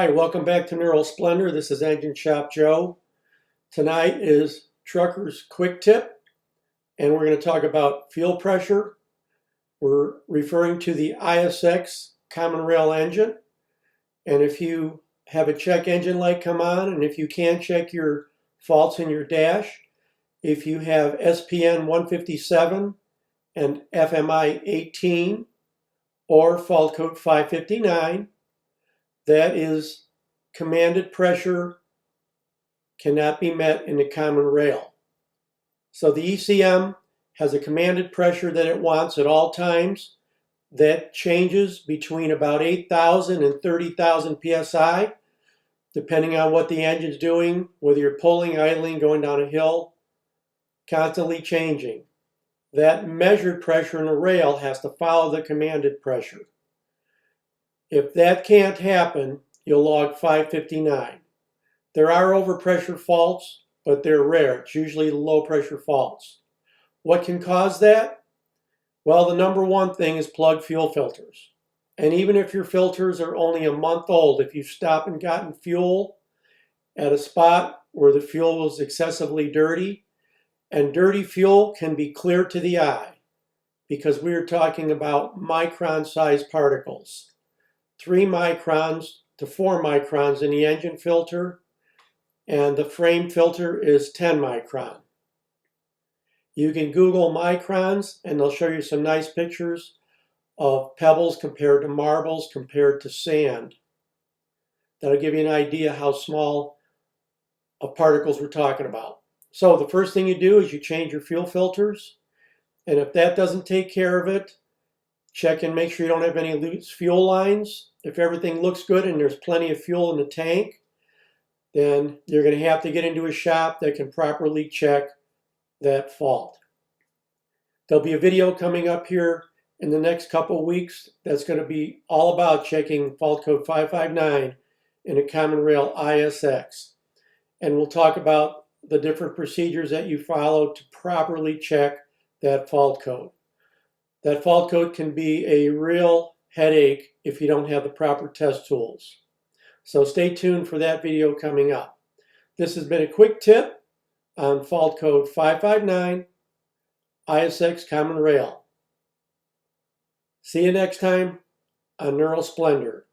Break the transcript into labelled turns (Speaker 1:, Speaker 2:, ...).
Speaker 1: Hi, welcome back to Neural Splendor. This is Engine Shop Joe. Tonight is Trucker's Quick Tip, and we're going to talk about fuel pressure. We're referring to the ISX common rail engine. And if you have a check engine light come on, and if you can check your faults in your dash, if you have SPN 157 and FMI 18 or fault code 559, that is commanded pressure cannot be met in the common rail. So the ECM has a commanded pressure that it wants at all times. That changes between about 8,000 and 30,000 psi, depending on what the engine's doing, whether you're pulling, idling, going down a hill, constantly changing. That measured pressure in the rail has to follow the commanded pressure. If that can't happen, you'll log 559. There are overpressure faults, but they're rare. It's usually low pressure faults. What can cause that? Well, the number one thing is plugged fuel filters. And even if your filters are only a month old, if you've stopped and gotten fuel at a spot where the fuel was excessively dirty, and dirty fuel can be clear to the eye because we are talking about micron-sized particles. 3 microns to 4 microns in the engine filter, and the frame filter is 10 micron. You can Google microns and they'll show you some nice pictures of pebbles compared to marbles compared to sand. That'll give you an idea how small of particles we're talking about. So the first thing you do is you change your fuel filters, and if that doesn't take care of it, check and make sure you don't have any loose fuel lines. If everything looks good and there's plenty of fuel in the tank, then you're going to have to get into a shop that can properly check that fault. There'll be a video coming up here in the next couple of weeks that's going to be all about checking fault code 559 in a common rail ISX. And we'll talk about the different procedures that you follow to properly check that fault code. That fault code can be a real headache if you don't have the proper test tools. So stay tuned for that video coming up. This has been a quick tip on fault code 559 ISX Common Rail. See you next time on Neural Splendor.